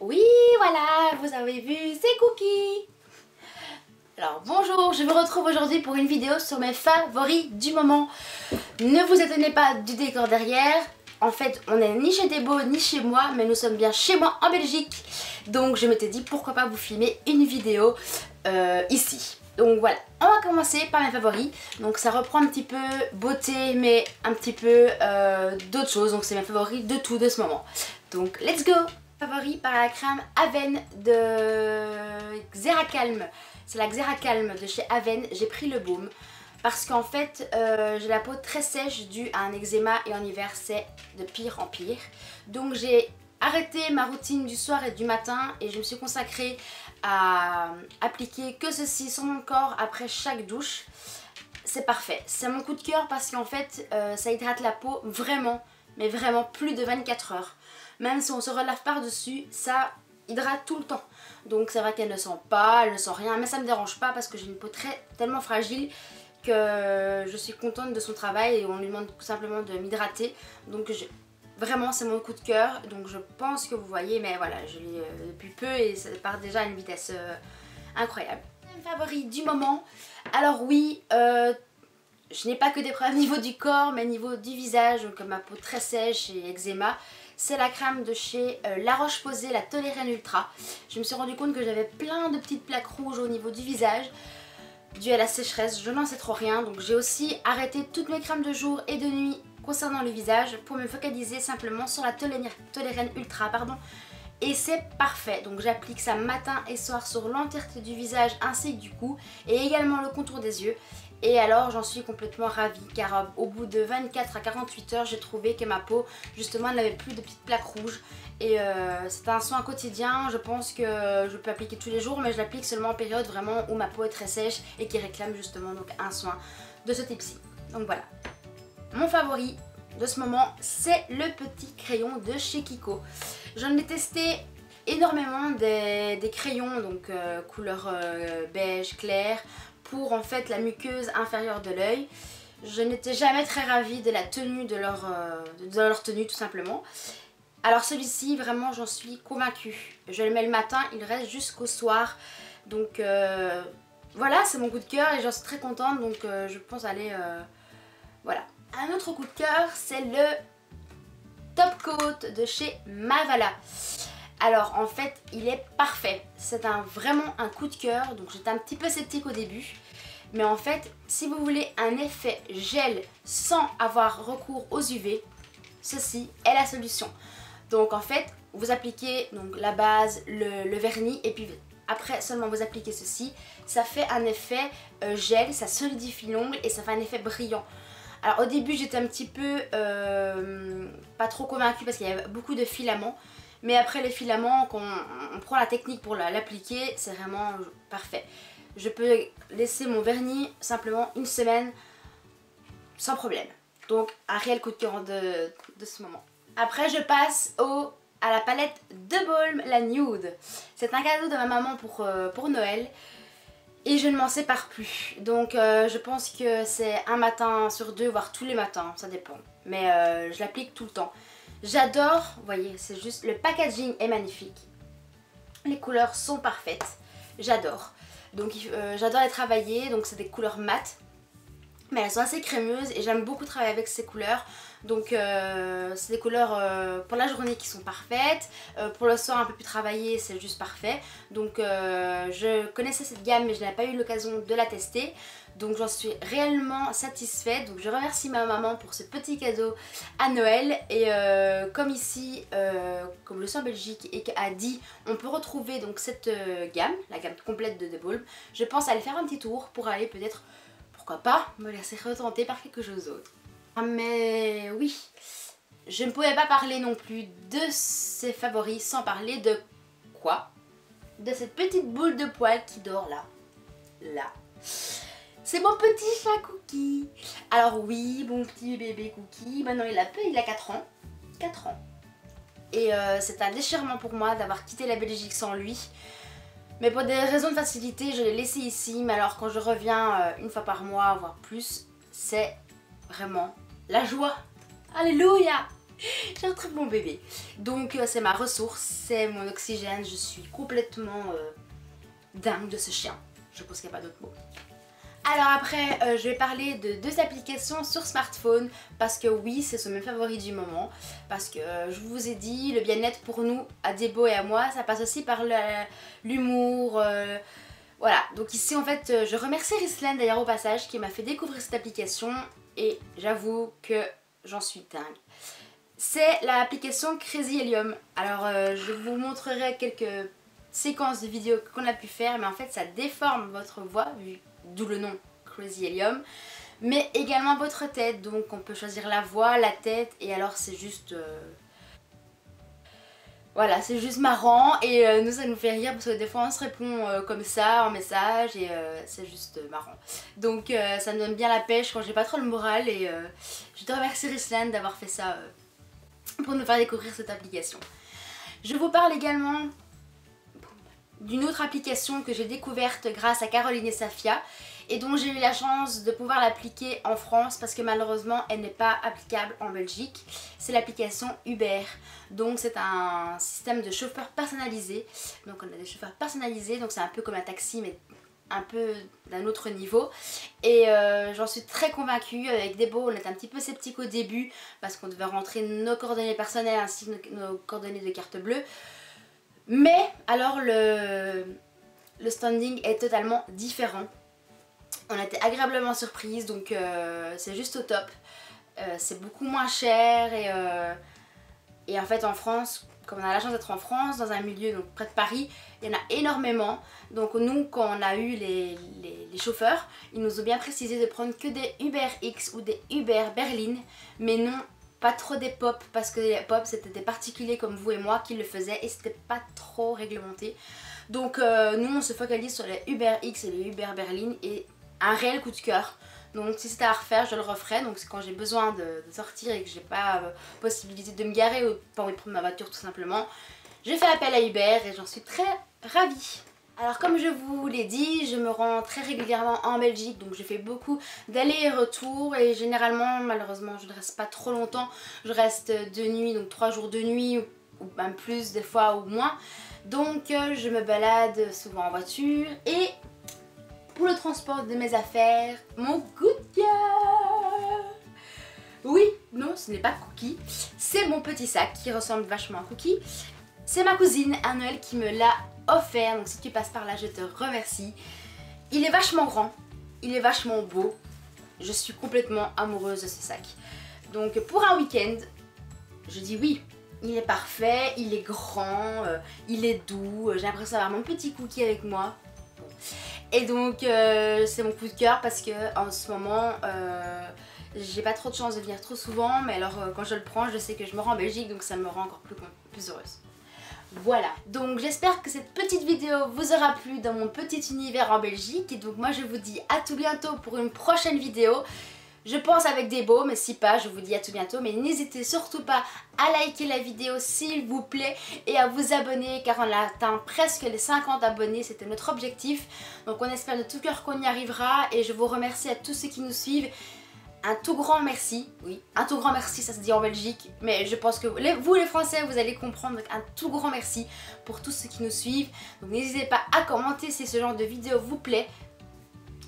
Oui, voilà, vous avez vu, c'est Cookie. Alors bonjour, je vous retrouve aujourd'hui pour une vidéo sur mes favoris du moment. Ne vous étonnez pas du décor derrière. En fait, on n'est ni chez Debo ni chez moi, mais nous sommes bien chez moi en Belgique. Donc je m'étais dit pourquoi pas vous filmer une vidéo ici. Donc voilà, on va commencer par mes favoris. Donc ça reprend un petit peu beauté, mais un petit peu d'autres choses. Donc c'est mes favoris de tout de ce moment. Donc let's go! Favori par la crème Aven de Xeracalm. C'est la Xeracalm de chez Aven. J'ai pris le baume parce qu'en fait j'ai la peau très sèche due à un eczéma et en hiver c'est de pire en pire. Donc j'ai arrêté ma routine du soir et du matin et je me suis consacrée à appliquer que ceci sur mon corps après chaque douche. C'est parfait, c'est mon coup de cœur parce qu'en fait ça hydrate la peau vraiment, mais vraiment plus de 24 heures. Même si on se relave par dessus, ça hydrate tout le temps. Donc c'est vrai qu'elle ne sent pas, elle ne sent rien, mais ça me dérange pas parce que j'ai une peau tellement fragile que je suis contente de son travail et on lui demande tout simplement de m'hydrater. Donc vraiment c'est mon coup de cœur, donc je pense que vous voyez, mais voilà, je l'ai depuis peu et ça part déjà à une vitesse incroyable. Favori du moment, alors oui, je n'ai pas que des problèmes au niveau du corps, mais au niveau du visage, donc ma peau très sèche et eczéma. C'est la crème de chez La Roche-Posay, la Tolérène Ultra. Je me suis rendu compte que j'avais plein de petites plaques rouges au niveau du visage, dû à la sécheresse, je n'en sais trop rien. Donc j'ai aussi arrêté toutes mes crèmes de jour et de nuit concernant le visage pour me focaliser simplement sur la Tolérène Ultra, et c'est parfait. Donc j'applique ça matin et soir sur l'entièreté du visage ainsi que du cou et également le contour des yeux. Et alors j'en suis complètement ravie car au bout de 24 à 48 heures j'ai trouvé que ma peau justement n'avait plus de petites plaques rouges. Et c'est un soin quotidien, je pense que je peux appliquer tous les jours, mais je l'applique seulement en période vraiment où ma peau est très sèche et qui réclame justement donc un soin de ce type-ci. Donc voilà, mon favori de ce moment c'est le petit crayon de chez Kiko. J'en ai testé énormément des crayons donc couleur beige clair pour en fait la muqueuse inférieure de l'œil. Je n'étais jamais très ravie de la tenue de leur tenue tout simplement. Alors celui-ci vraiment j'en suis convaincue. Je le mets le matin, il reste jusqu'au soir. Donc voilà, c'est mon coup de cœur et j'en suis très contente, donc je pense aller voilà. Un autre coup de cœur c'est le Top Coat de chez Mavala. Alors en fait il est parfait, c'est vraiment un coup de cœur, donc j'étais un petit peu sceptique au début, mais en fait si vous voulez un effet gel sans avoir recours aux UV, ceci est la solution. Donc en fait vous appliquez donc la base, le vernis et puis après seulement vous appliquez ceci, ça fait un effet gel, ça solidifie l'ongle et ça fait un effet brillant. Alors au début j'étais un petit peu pas trop convaincue parce qu'il y avait beaucoup de filaments. Mais après les filaments, quand on prend la technique pour l'appliquer, c'est vraiment parfait. Je peux laisser mon vernis simplement une semaine sans problème. Donc un réel coup de cœur de ce moment. Après je passe à la palette de Balm, la Nude. C'est un cadeau de ma maman pour Noël. Et je ne m'en sépare plus. Donc je pense que c'est un matin sur deux, voire tous les matins, ça dépend. Mais je l'applique tout le temps. J'adore, vous voyez, c'est juste, le packaging est magnifique. Les couleurs sont parfaites, j'adore. Donc j'adore les travailler, donc c'est des couleurs mates. Mais elles sont assez crémeuses et j'aime beaucoup travailler avec ces couleurs. Donc c'est des couleurs pour la journée qui sont parfaites. Pour le soir un peu plus travaillé, c'est juste parfait. Donc je connaissais cette gamme mais je n'avais pas eu l'occasion de la tester. Donc j'en suis réellement satisfaite. Donc je remercie ma maman pour ce petit cadeau à Noël. Et comme ici, comme je suis en Belgique et qu'à Die, on peut retrouver donc cette gamme, la gamme complète de Balm. Je pense aller faire un petit tour pour aller peut-être, pourquoi pas, me laisser retenter par quelque chose d'autre. Mais oui, je ne pouvais pas parler non plus de ses favoris sans parler de quoi? De cette petite boule de poils qui dort là. Là. C'est mon petit chat Cookie. Alors oui, mon petit bébé Cookie, maintenant il a 4 ans. 4 ans. Et c'est un déchirement pour moi d'avoir quitté la Belgique sans lui. Mais pour des raisons de facilité, je l'ai laissé ici. Mais alors quand je reviens une fois par mois, voire plus, c'est vraiment la joie. Alléluia! J'ai retrouvé mon bébé. Donc c'est ma ressource, c'est mon oxygène. Je suis complètement dingue de ce chien. Je pense qu'il n'y a pas d'autre mot. Alors après, je vais parler de 2 applications sur smartphone parce que oui, ce sont mes favoris du moment. Parce que je vous ai dit, le bien-être pour nous, à Débo et à moi, ça passe aussi par l'humour. Voilà, donc ici en fait, je remercie Rislen d'ailleurs au passage qui m'a fait découvrir cette application et j'avoue que j'en suis dingue. C'est l'application Crazy Helium. Alors je vous montrerai quelques séquences de vidéos qu'on a pu faire, mais en fait ça déforme votre voix, d'où le nom Crazy Helium, mais également votre tête. Donc on peut choisir la voix, la tête, et alors c'est juste... Voilà, c'est juste marrant et nous ça nous fait rire parce que des fois on se répond comme ça en message et c'est juste marrant. Donc ça me donne bien la pêche quand j'ai pas trop le moral et je te remercie Rislan d'avoir fait ça pour nous faire découvrir cette application. Je vous parle également d'une autre application que j'ai découverte grâce à Caroline et Safia et dont j'ai eu la chance de pouvoir l'appliquer en France parce que malheureusement elle n'est pas applicable en Belgique. C'est l'application Uber. Donc c'est un système de chauffeur personnalisé. Donc on a des chauffeurs personnalisés, donc c'est un peu comme un taxi mais un peu d'un autre niveau. Et j'en suis très convaincue. Avec Débo on était un petit peu sceptique au début parce qu'on devait rentrer nos coordonnées personnelles ainsi que nos coordonnées de carte bleue. Mais alors le standing est totalement différent. On a été agréablement surprise, donc c'est juste au top. C'est beaucoup moins cher et en fait en France, comme on a la chance d'être en France, dans un milieu donc près de Paris, il y en a énormément. Donc nous, quand on a eu les chauffeurs, ils nous ont bien précisé de prendre que des Uber X ou des Uber Berlin, mais non pas trop des pop, parce que les pop c'était des particuliers comme vous et moi qui le faisaient et c'était pas trop réglementé. Donc nous on se focalise sur les Uber X et les Uber Berlin et un réel coup de cœur. Donc si c'était à refaire, je le referai. Donc c'est quand j'ai besoin de sortir et que j'ai pas possibilité de me garer ou pas envie de prendre ma voiture tout simplement, j'ai fait appel à Uber et j'en suis très ravie. Alors comme je vous l'ai dit, je me rends très régulièrement en Belgique, donc je fais beaucoup d'allers et retours et généralement, malheureusement, je ne reste pas trop longtemps. Je reste 2 nuits, donc 3 jours de nuit ou même plus des fois ou moins. Donc je me balade souvent en voiture et pour le transport de mes affaires, mon coup de cœur. Oui, non, ce n'est pas Cookie, c'est mon petit sac qui ressemble vachement à Cookie. C'est ma cousine à Noël qui me l'a offert, donc si tu passes par là, je te remercie. Il est vachement grand, il est vachement beau, je suis complètement amoureuse de ce sac. Donc pour un week-end, je dis oui. Il est parfait, il est grand, il est doux, j'ai l'impression d'avoir mon petit Cookie avec moi. Et donc c'est mon coup de cœur parce que en ce moment j'ai pas trop de chance de venir trop souvent, mais alors quand je le prends je sais que je me rends en Belgique, donc ça me rend encore plus heureuse. Voilà, donc j'espère que cette petite vidéo vous aura plu dans mon petit univers en Belgique et donc moi je vous dis à tout bientôt pour une prochaine vidéo. Je pense avec Débo, mais si pas, je vous dis à tout bientôt. Mais n'hésitez surtout pas à liker la vidéo s'il vous plaît et à vous abonner car on a atteint presque les 50 abonnés, c'était notre objectif. Donc on espère de tout cœur qu'on y arrivera et je vous remercie à tous ceux qui nous suivent. Un tout grand merci, oui, un tout grand merci, ça se dit en Belgique, mais je pense que vous les Français, vous allez comprendre, donc un tout grand merci pour tous ceux qui nous suivent. Donc n'hésitez pas à commenter si ce genre de vidéo vous plaît.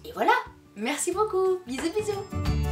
Et voilà, merci beaucoup, bisous bisous.